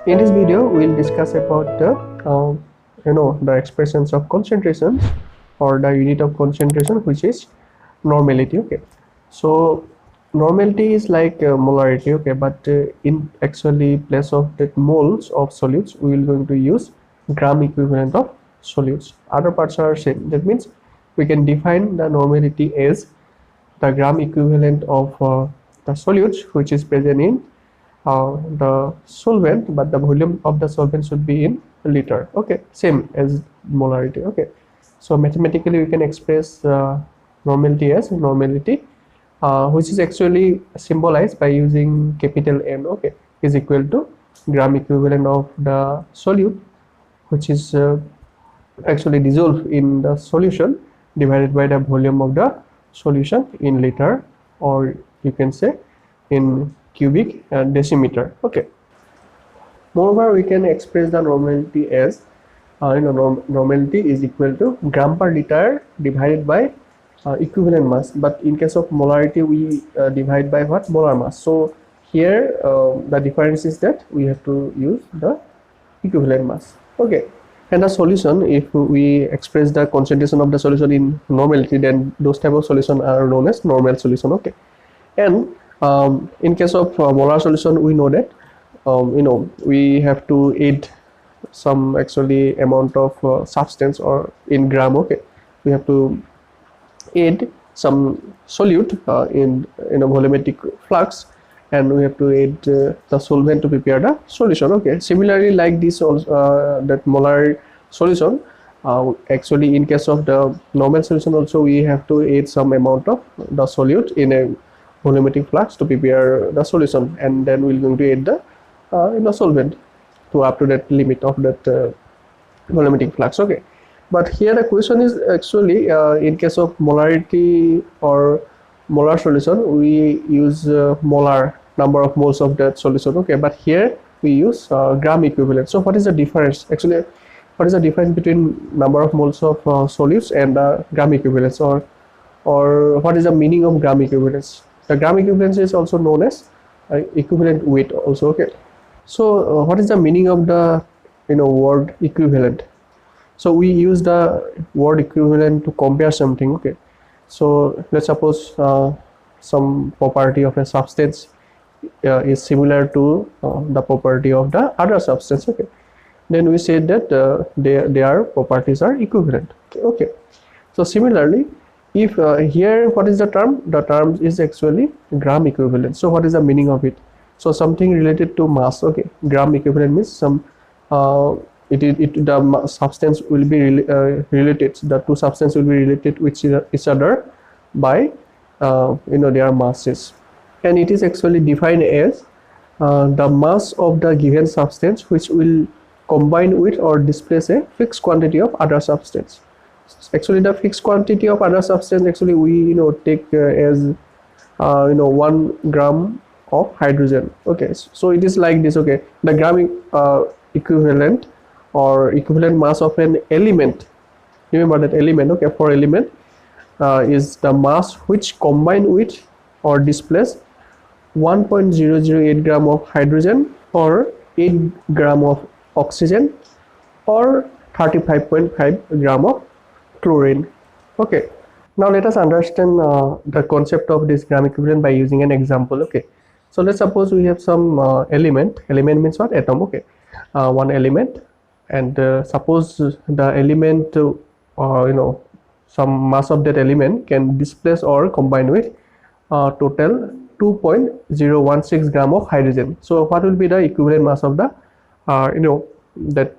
In this video, we'll discuss about the expressions of concentrations or the unit of concentration, which is normality. Okay, so normality is like molarity. Okay, but in actually place of that moles of solutes, we will going to use gram equivalent of solutes. Other parts are same. That means we can define the normality as the gram equivalent of the solutes which is present in the solvent, but the volume of the solvent should be in liter. Okay, same as molarity. Okay, so mathematically we can express normality as normality, which is actually symbolized by using capital N. Okay, is equal to gram equivalent of the solute, which is actually dissolved in the solution, divided by the volume of the solution in liter, or you can say in cubic decimeter. Okay, moreover we can express the normality as normality is equal to gram per liter divided by equivalent mass, but in case of molarity we divide by what? Molar mass. So here the difference is that we have to use the equivalent mass. Okay, and the solution, if we express the concentration of the solution in normality, then those type of solution are known as normal solution. Okay, and in case of molar solution, we know that we have to add some actually amount of substance, or in gram. Okay, we have to add some solute in a volumetric flux, and we have to add the solvent to prepare the solution. Okay, similarly like this also, that molar solution, actually in case of the normal solution also we have to add some amount of the solute in a volumetric flux to prepare the solution, and then we're going to add the solvent to up to that limit of that volumetric flux. Okay, but here the question is actually in case of molarity or molar solution, we use molar number of moles of that solution. Okay, but here we use gram equivalent. So what is the difference? Actually, what is the difference between number of moles of solutes and gram equivalence, or what is the meaning of gram equivalence? The gram equivalence is also known as equivalent weight also. Okay, so what is the meaning of the word equivalent? So we use the word equivalent to compare something. Okay, so let's suppose some property of a substance is similar to the property of the other substance. Okay, then we say that their properties are equivalent. Okay, so similarly, if here what is the term? The term is actually gram equivalent. So what is the meaning of it? So something related to mass. Okay, gram equivalent means some the substance will be related. The two substances will be related with each other by their masses, and it is actually defined as the mass of the given substance which will combine with or displace a fixed quantity of other substance. Actually, the fixed quantity of other substance actually we take as 1 gram of hydrogen. Okay, so it is like this. Okay, the gram equivalent or equivalent mass of an element, remember that element. Okay, for element is the mass which combine with or displace 1.008 gram of hydrogen, or 8 gram of oxygen, or 35.5 gram of chlorine. Okay, now let us understand the concept of this gram equivalent by using an example. Okay, so let's suppose we have some element means what? Atom. Okay, one element, and suppose the element some mass of that element can displace or combine with total 2.016 gram of hydrogen. So what will be the equivalent mass of the that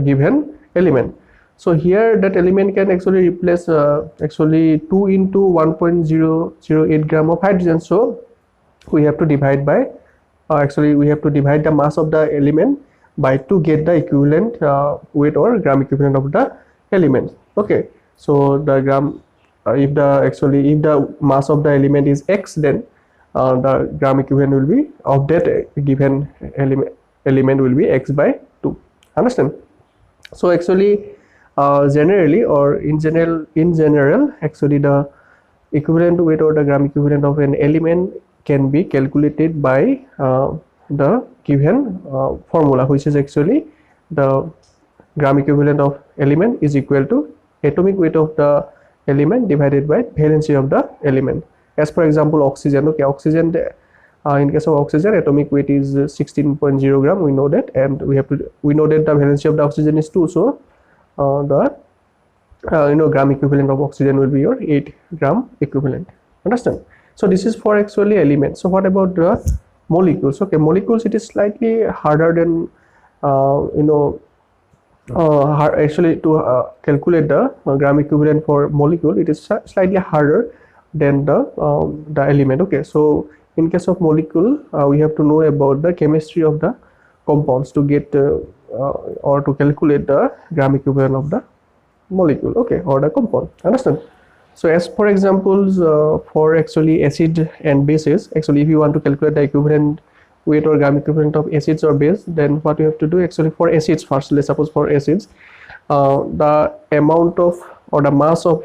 given element? So here that element can actually replace actually 2 into 1.008 gram of hydrogen. So we have to divide by actually we have to divide the mass of the element by to get the equivalent weight or gram equivalent of the element. Okay, so the gram if the mass of the element is x, then the gram equivalent will be of that given element will be x by 2. Understand? So actually generally, or in general actually the equivalent weight or the gram equivalent of an element can be calculated by the given formula, which is actually the gram equivalent of element is equal to atomic weight of the element divided by valency of the element. As for example, oxygen. Okay, oxygen, in case of oxygen, atomic weight is 16.0 gram. We know that, and we know that the valency of the oxygen is 2. So the gram equivalent of oxygen will be your 8 gram equivalent. Understand? So this is for actually elements. So what about the molecules? Okay, molecules, it is slightly harder than actually to calculate the gram equivalent for molecule. It is slightly harder than the element. Okay, so in case of molecule, we have to know about the chemistry of the compounds to get or to calculate the gram equivalent of the molecule, okay, or the compound. Understand? So as for examples, for actually acid and bases, actually if you want to calculate the equivalent weight or gram equivalent of acids or base, then what you have to do, actually for acids first, let's suppose for acids, the amount of or the mass of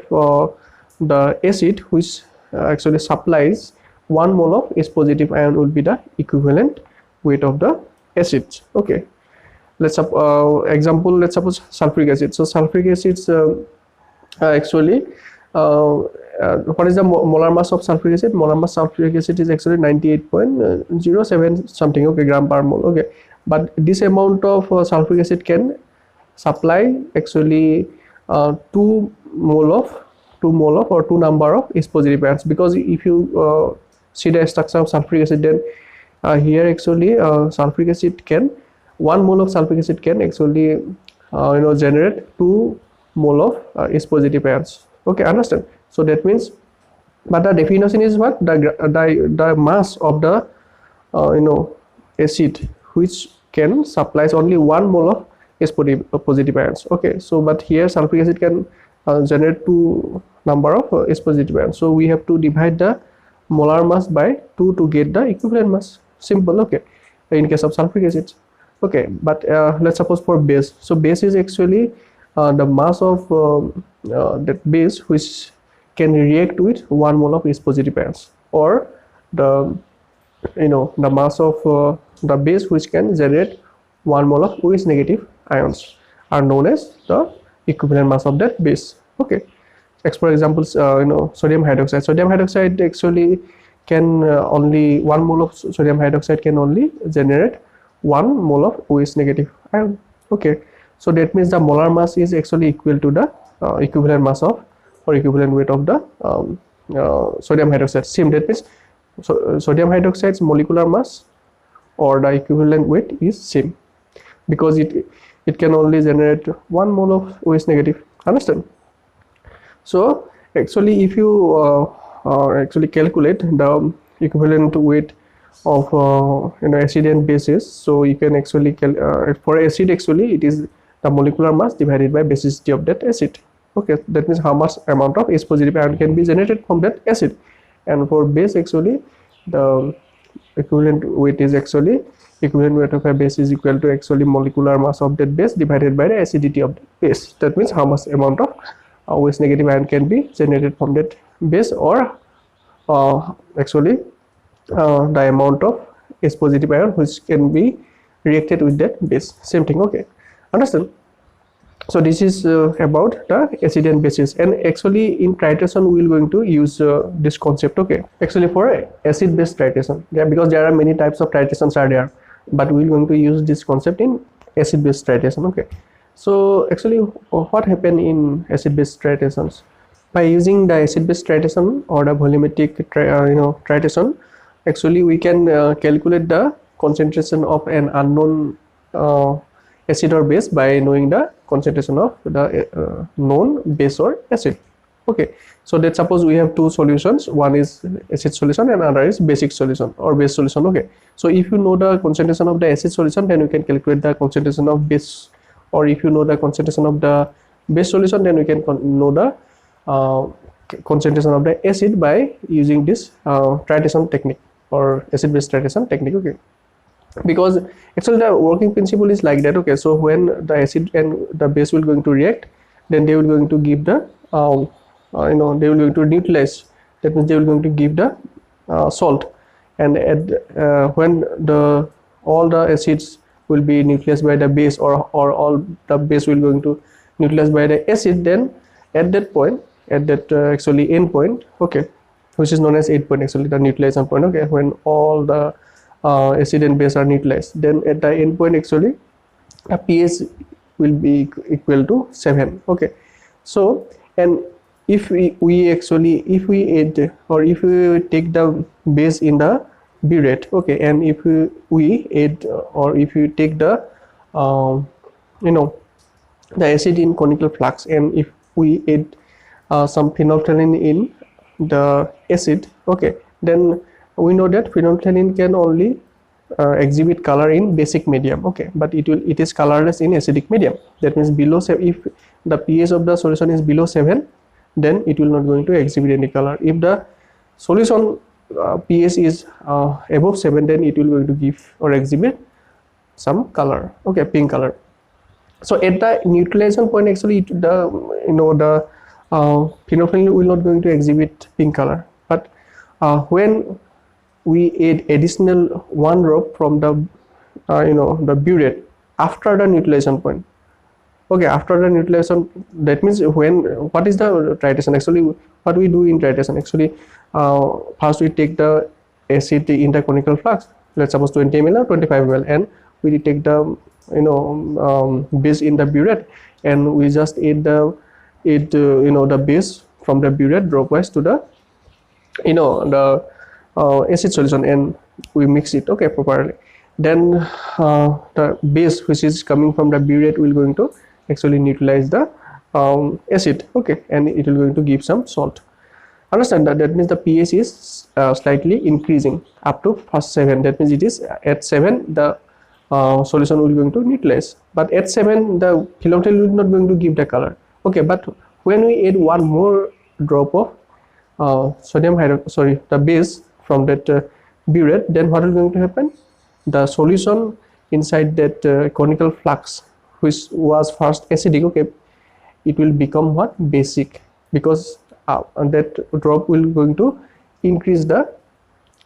the acid which actually supplies 1 mole of H positive ion will be the equivalent weight of the acids. Okay, let's example, let's suppose sulfuric acid. So sulfuric acids actually what is the molar mass of sulfuric acid? Molar mass of sulfuric acid is actually 98.07 something, okay, gram per mole. Okay, but this amount of sulfuric acid can supply actually 2 mole of or 2 number of H positive ions, because if you see the structure of sulfuric acid, then here actually sulfuric acid can 1 mole of sulfuric acid can actually generate 2 mole of H positive ions. Okay, understand? So that means, but the definition is what, the mass of the acid which can supplies only 1 mole of H positive ions. Okay, so but here sulfuric acid can generate 2 number of H positive ions. So we have to divide the molar mass by 2 to get the equivalent mass. Simple. Okay, in case of sulfuric acid. Okay, but let's suppose for base. So base is actually the mass of that base which can react with 1 mole of H positive ions, or the the mass of the base which can generate 1 mole of OH negative ions are known as the equivalent mass of that base. Okay, for example, sodium hydroxide. Sodium hydroxide actually can only 1 mole of sodium hydroxide can only generate 1 mole of OH negative ion. Okay, so that means the molar mass is actually equal to the equivalent mass of or equivalent weight of the sodium hydroxide. Same, that means sodium hydroxide's molecular mass or the equivalent weight is same, because it can only generate 1 mole of OH negative. Understand? So actually if you actually calculate the equivalent weight of acid and bases, so you can actually for acid, actually it is the molecular mass divided by basicity of that acid. Okay, that means how much amount of H positive ion can be generated from that acid. And for base, actually the equivalent weight is actually equivalent weight of a base is equal to actually molecular mass of that base divided by the acidity of the base. That means how much amount of OH negative ion can be generated from that base, or actually the amount of H positive ion which can be reacted with that base. Same thing. Okay, understand? So this is about the acid and bases, and actually in titration we will going to use this concept. Okay, actually for acid base titration, yeah, because there are many types of titrations are there, but we will going to use this concept in acid base titration. Okay, so actually what happened in acid base titrations? By using the acid base titration or the volumetric titration, actually we can calculate the concentration of an unknown acid or base by knowing the concentration of the known base or acid. Okay, so let's suppose we have two solutions, one is acid solution and another is basic solution or base solution. Okay, so if you know the concentration of the acid solution, then you can calculate the concentration of base, or if you know the concentration of the base solution, then we can know the concentration of the acid by using this titration technique or acid base titration technique. Okay, because actually the working principle is like that. Okay, so when the acid and the base will going to react, then they will going to give the they will going to neutralize. That means they will going to give the salt, and at when the all the acids will be neutralized by the base, or all the base will going to neutralize by the acid, then at that point, at that actually end point, okay, which is known as end point, actually the neutralization point, okay, when all the acid and base are neutralized, then at the end point actually the pH will be equal to 7, okay. So, and if we actually, if we add, or if we take the base in the burette, okay, and if we add, or if you take the you know, the acid in conical flux, and if we add some phenolphthalein in the acid, okay, then we know that phenolphthalein can only exhibit color in basic medium, okay, but it is colorless in acidic medium. That means below 7, if the pH of the solution is below 7, then it will not going to exhibit any color. If the solution pH is above 7, then it will going to give or exhibit some color, okay, pink color. So at the neutralization point, actually the the phenolphthalein will not going to exhibit pink color, but when we add additional 1 drop from the the burette after the neutralization point, okay, after the neutralization, that means when, what is the titration, actually what we do in titration, actually first we take the acid in the conical flux, let's suppose 20 ml or 25 ml, and we take the base in the burette, and we just add the the base from the burette dropwise to the the acid solution, and we mix it, okay, properly. Then the base which is coming from the burette will going to actually neutralize the acid, okay, and it will going to give some salt. Understand that? That means the pH is slightly increasing up to first 7. That means it is at 7 the solution will going to neutralize, but at 7 the phenolphthalein will not going to give the color, okay. But when we add 1 more drop of the base from that burette, then what is going to happen? The solution inside that conical flux, which was first acidic, okay, it will become what? Basic, because that drop will going to increase the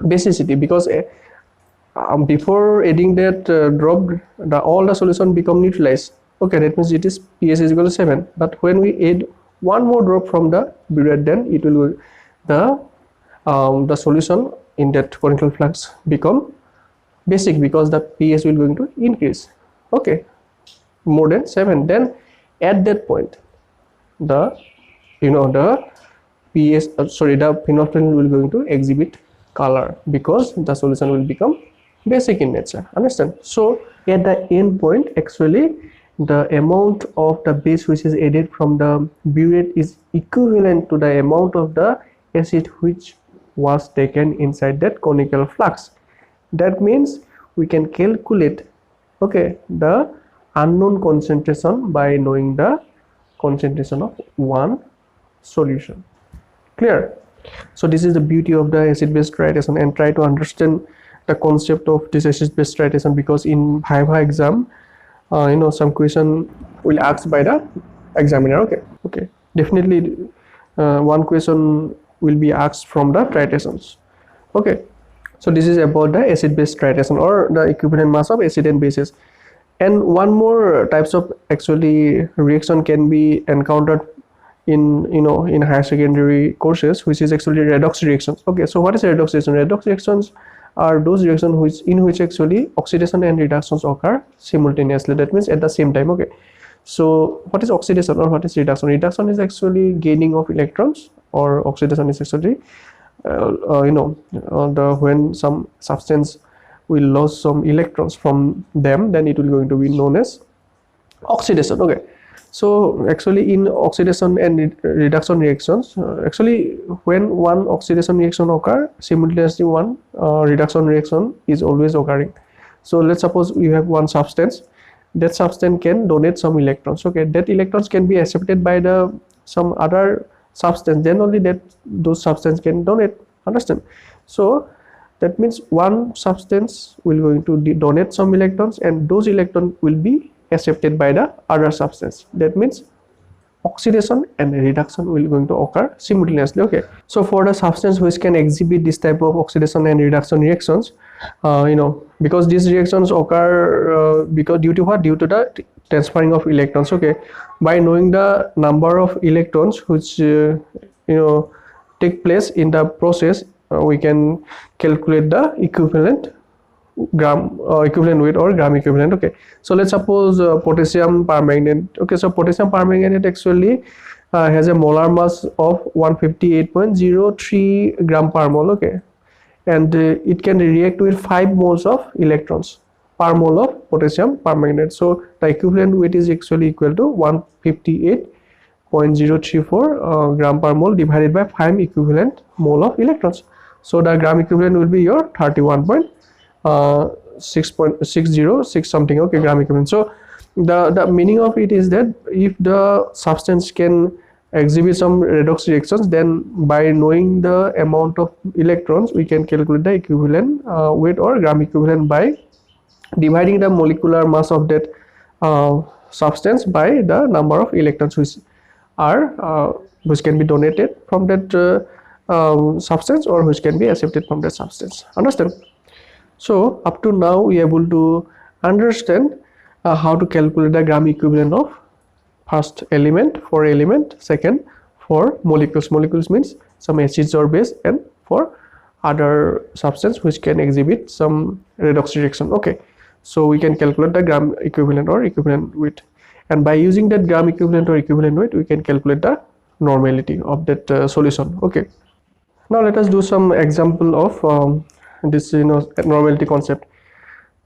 basicity, because before adding that drop, all the solution become neutralized, okay. That means it is pH is equal to 7, but when we add 1 more drop from the burette, then it will the solution in that conical flux become basic, because the pH will going to increase, okay, more than 7. Then at that point the the pH the phenolphthalein will going to exhibit color, because the solution will become basic in nature. Understand? So at the end point, actually the amount of the base which is added from the burette is equivalent to the amount of the acid which was taken inside that conical flux. That means we can calculate, okay, the unknown concentration by knowing the concentration of one solution. Clear? So this is the beauty of the acid-base titration, and try to understand the concept of this acid-base titration, because in Viva exam, some question will ask by the examiner. Okay, definitely one question will be asked from the titrations. Okay, so this is about the acid-base titration, or the equivalent mass of acid and bases. And one more types of actually reaction can be encountered in in higher secondary courses, which is actually redox reactions. Okay, so what is redox reaction? Redox reactions are those reactions in which actually oxidation and reductions occur simultaneously. That means at the same time. Okay, so what is oxidation or what is reduction? Reduction is actually gaining of electrons, or oxidation is actually when some substance will lose some electrons from them, then it will going to be known as oxidation. Okay, so actually in oxidation and reduction reactions, actually when one oxidation reaction occur, simultaneously one reduction reaction is always occurring. So let's suppose you have one substance, that substance can donate some electrons. Okay, that electrons can be accepted by the some other substance, then only that those substance can donate. Understand? So that means one substance will going to donate some electrons, and those electrons will be accepted by the other substance. That means oxidation and reduction will going to occur simultaneously. Okay, so for the substance which can exhibit this type of oxidation and reduction reactions, because these reactions occur because due to what? Due to the transferring of electrons. Okay, by knowing the number of electrons which take place in the process, we can calculate the equivalent equivalent weight or gram equivalent. Okay, so let's suppose potassium permanganate. Okay, so potassium permanganate actually has a molar mass of 158.03 gram per mole. Okay, and it can react with 5 moles of electrons per mole of potassium permanganate. So the equivalent weight is actually equal to 158.034 gram per mole divided by 5 equivalent mole of electrons. So the gram equivalent will be your 31.6.606 something. Okay, gram equivalent. So the meaning of it is that if the substance can exhibit some redox reactions, then by knowing the amount of electrons, we can calculate the equivalent weight or gram equivalent by dividing the molecular mass of that substance by the number of electrons which can be donated from that substance or which can be accepted from that substance. Understand? So up to now we are able to understand how to calculate the gram equivalent of first element for element, second for molecules. Molecules means some acids or base, and for other substance which can exhibit some redox reaction. Okay, so we can calculate the gram equivalent or equivalent weight, and by using that gram equivalent or equivalent weight, we can calculate the normality of that solution. Okay, now let us do some example of this normality concept.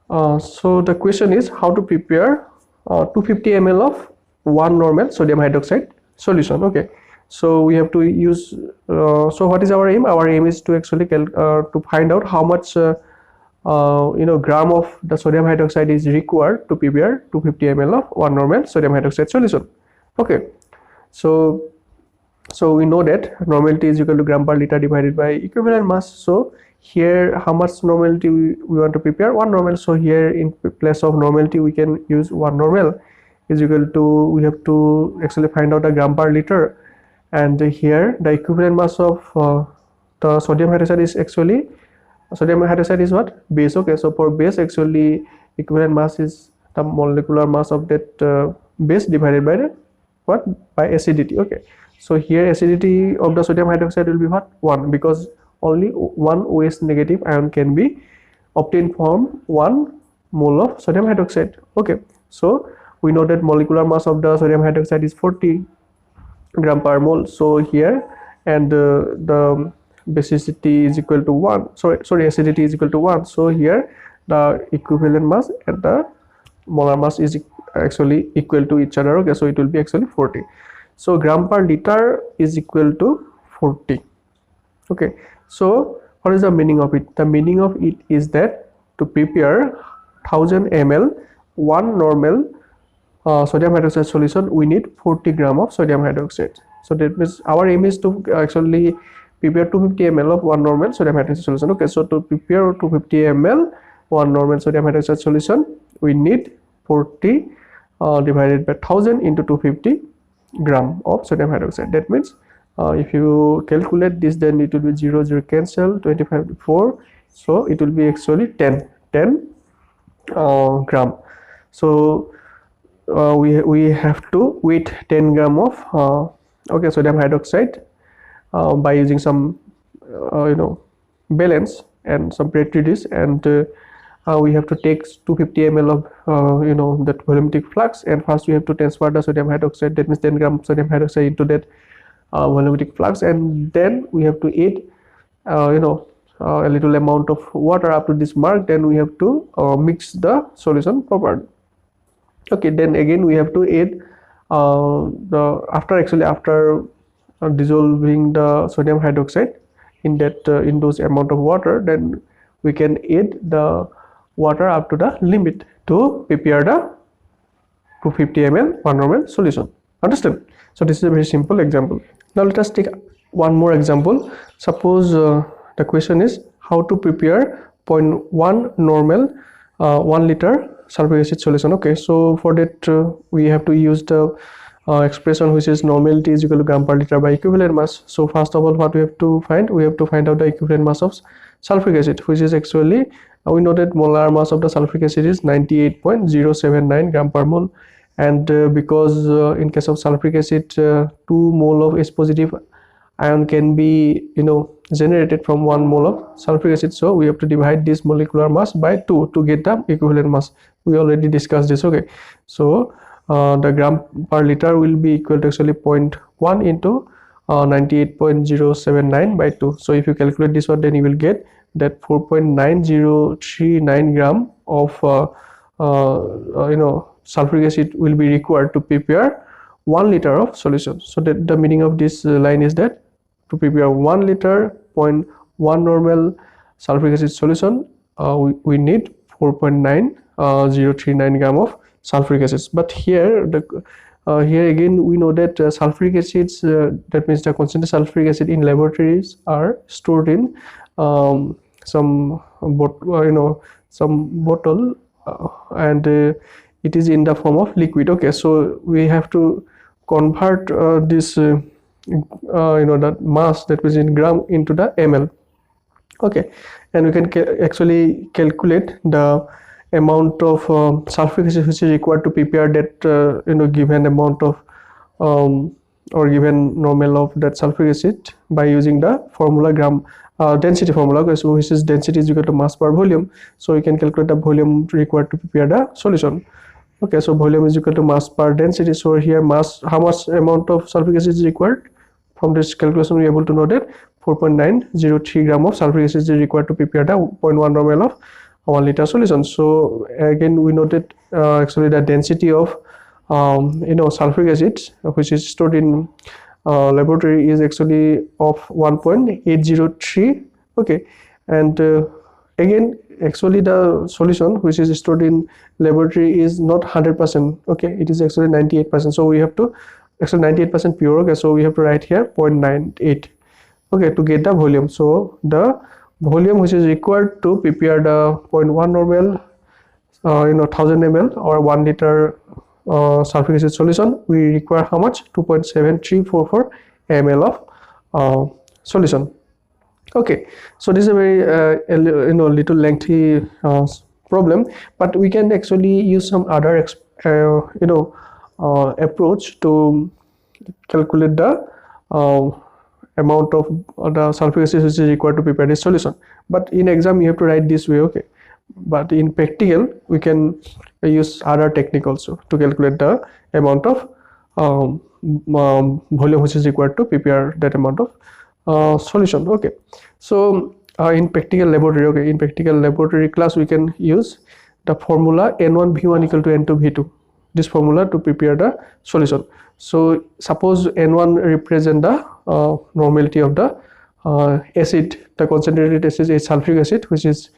So the question is how to prepare 250 ml of 1 normal sodium hydroxide solution. Okay, so we have to use so what is our aim? Our aim is to actually to find out how much gram of the sodium hydroxide is required to prepare 250 ml of 1 normal sodium hydroxide solution. Okay, so we know that normality is equal to gram per liter divided by equivalent mass. So here how much normality we want to prepare? 1 normal. So here in place of normality we can use 1 normal is equal to, we have to actually find out the gram per liter, and here the equivalent mass of the sodium hydroxide is actually, sodium hydroxide is what? Base. Okay, so for base actually equivalent mass is the molecular mass of that base divided by the what? By acidity. Okay, so here acidity of the sodium hydroxide will be what? 1, because only 1 OH negative ion can be obtained from 1 mole of sodium hydroxide. Okay, so we know that molecular mass of the sodium hydroxide is 40 gram per mole. So here, and the basicity is equal to 1. Sorry, acidity is equal to 1. So here the equivalent mass and the molar mass is actually equal to each other. Okay, so it will be actually 40. So gram per liter is equal to 40. Okay, so what is the meaning of it? The meaning of it is that to prepare 1000 ml 1 normal sodium hydroxide solution, we need 40 gram of sodium hydroxide. So that means our aim is to actually prepare 250 ml of 1 normal sodium hydroxide solution. Okay, so to prepare 250 ml 1 normal sodium hydroxide solution, we need 40 divided by 1000 into 250 gram of sodium hydroxide. That means if you calculate this, then it will be 0 0 cancel, 25 to 4, so it will be actually 10 gram. So we have to weight 10 gram of sodium hydroxide by using some balance and some Petri dish, and we have to take 250 ml of that volumetric flux, and first we have to transfer the sodium hydroxide, that means 10 gram sodium hydroxide into that volumetric flux, and then we have to add a little amount of water up to this mark. Then we have to mix the solution properly. Okay, then again we have to add after dissolving the sodium hydroxide in that in those amount of water, then we can add the water up to the limit to prepare the 250 ml 1 normal solution. Understand? So this is a very simple example. Now let us take one more example. Suppose the question is how to prepare 0.1 normal 1 liter sulfuric acid solution. Okay, so for that we have to use the expression which is normality is equal to gram per liter by equivalent mass. So first of all, what we have to find? We have to find out the equivalent mass of sulfuric acid, which is actually We know that molar mass of the sulfuric acid is 98.079 gram per mole, and because in case of sulfuric acid 2 mole of H positive ion can be generated from 1 mole of sulfuric acid, so we have to divide this molecular mass by 2 to get the equivalent mass. We already discussed this. Okay, so the gram per liter will be equal to actually 0.1 into 98.079 by 2. So if you calculate this one, then you will get that 4.9039 gram of sulfuric acid will be required to prepare 1 liter of solution. So that the meaning of this line is that to prepare 1 liter 0.1 normal sulfuric acid solution, we need 4.9039 gram of sulfuric acid. But here here again we know that sulfuric acids, that means the concentrated sulfuric acid in laboratories are stored in some bottle, and it is in the form of liquid. Okay, so we have to convert this that mass, that was in gram, into the ml. Okay, and we can actually calculate the amount of sulfuric acid which is required to prepare that given amount of or given normal of that sulfuric acid by using the formula gram density formula. Okay, so which is density is equal to mass per volume. So we can calculate the volume required to prepare the solution. Okay, so volume is equal to mass per density. So here mass, how much amount of sulfuric acid is required? From this calculation we are able to know that 4.903 gram of sulfuric acid is required to prepare the 0.1 normal of 1 liter solution. So again we noted actually the density of sulfuric acid which is stored in laboratory is actually of 1.803. okay, and again actually the solution which is stored in laboratory is not 100%. okay, it is actually 98%. so we have to actually 98% pure. okay, so we have to write here 0.98, okay, to get the volume. So the volume which is required to prepare the 0.1 normal 1000 ml or 1 liter sulfuric acid solution, we require how much? 2.7344 ml of solution. Okay, so this is a very little lengthy problem, but we can actually use some other approach to calculate the amount of the sulfuric acid which is required to prepare this solution. But in exam you have to write this way. okay, but in practical we can use other technique also to calculate the amount of volume which is required to prepare that amount of solution. okay, so in practical laboratory, okay, in practical laboratory class we can use the formula N1V1 equal to N2V2, this formula to prepare the solution. So suppose N1 represent the normality of the acid, the concentrated acid is sulfuric acid which is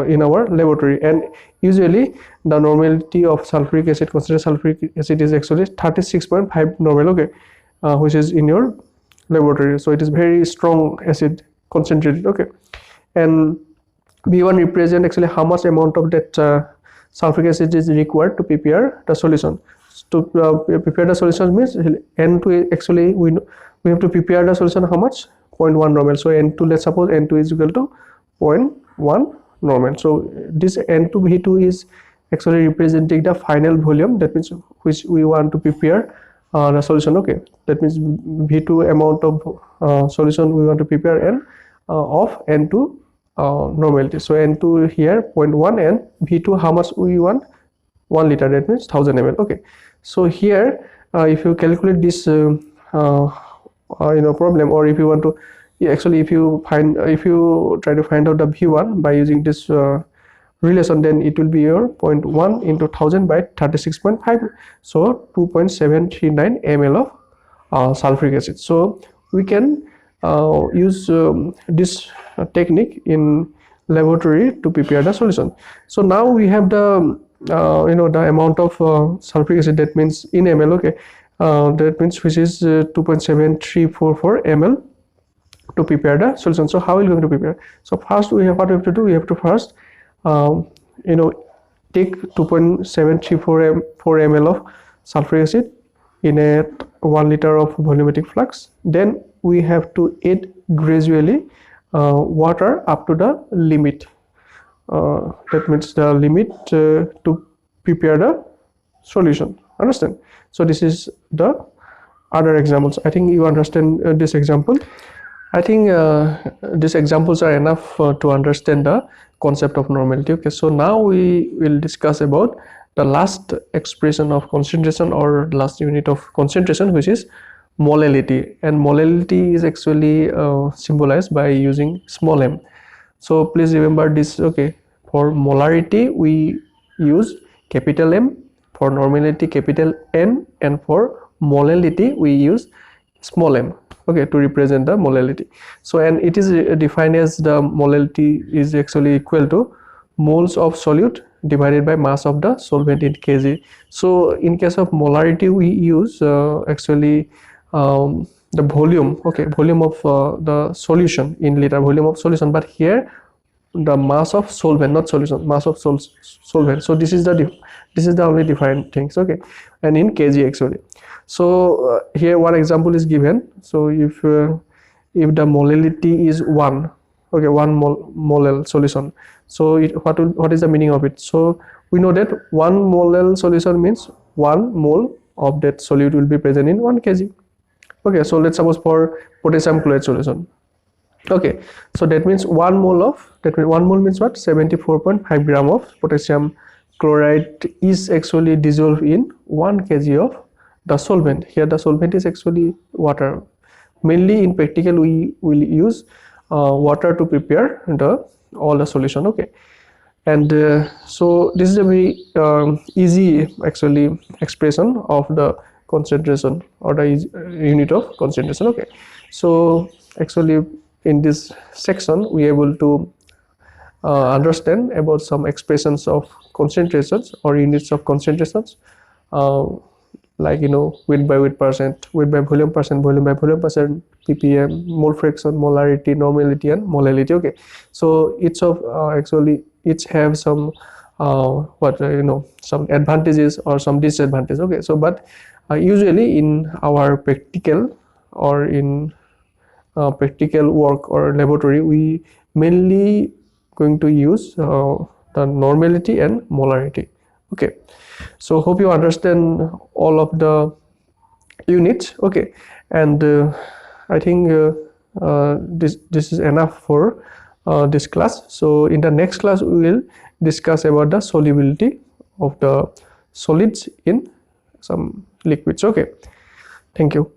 in our laboratory, and usually the normality of sulfuric acid, concentrated sulfuric acid, is actually 36.5 normal. okay, which is in your laboratory. So it is very strong acid concentrated. okay, and V1 represent actually how much amount of that sulfuric acid is required to prepare the solution. To prepare the solution means N2 actually we have to prepare the solution how much? 0.1 normal. So N2, let's suppose N2 is equal to 0.1 normal. So this N2V2 is actually representing the final volume, that means which we want to prepare the solution. okay, that means V2 amount of solution we want to prepare, and of N2 normality. So N2 here 0.1 and V2 how much we want? 1 liter, that means 1000 ml. okay, so here if you calculate this problem, or if you want to actually if you try to find out the V1 by using this relation, then it will be your 0.1 into 1000 by 36.5, so 2.739 ml of sulfuric acid. So we can use this technique in laboratory to prepare the solution. So now we have the the amount of sulfuric acid, that means in ml. okay, that means which is 2.7344 ml to prepare the solution. So how are we going to prepare? So first what we have to do, we have to first take 2.734 ml of sulfuric acid in a 1 liter of volumetric flux. Then we have to add gradually water up to the limit. that means the limit to prepare the solution. Understand? So this is the other examples. I think you understand this example. I think these examples are enough to understand the concept of normality. Okay, so now we will discuss about the last expression of concentration or last unit of concentration, which is molality. And molality is actually symbolized by using small m. So please remember this. Okay, for molarity we use capital M, for normality capital N, and for molality we use small m, okay, to represent the molality. So and it is defined as the molality is actually equal to moles of solute divided by mass of the solvent in kg. So in case of molarity we use actually the volume, okay, volume of the solution in liter, volume of solution, but here the mass of solvent, not solution, mass of solvent. So this is the only defined things, okay, and in kg actually. So here one example is given. So if the molality is 1, okay, 1 mole solution, so what is the meaning of it? So we know that 1 mole solution means 1 mole of that solute will be present in 1 kg. Okay, so let's suppose for potassium chloride solution. Okay, so that means 1 mole of, that means 1 mole means what? 74.5 gram of potassium chloride is actually dissolved in 1 kg of the solvent. Here the solvent is actually water. Mainly in practical we will use water to prepare all the solution, okay. And so this is a very easy actually expression of the concentration or the unit of concentration, okay. So actually in this section we are able to understand about some expressions of concentrations or units of concentrations, like weight by weight percent, weight by volume percent, volume by volume percent, ppm, mole fraction, molarity, normality, and molality, okay. So each of actually each have some some advantages or some disadvantages, okay. So but usually in our practical or in practical work or laboratory we mainly going to use the normality and molarity, okay. So hope you understand all of the units, okay. And I think this is enough for this class. So in the next class we will discuss about the solubility of the solids in some liquids, okay. Thank you.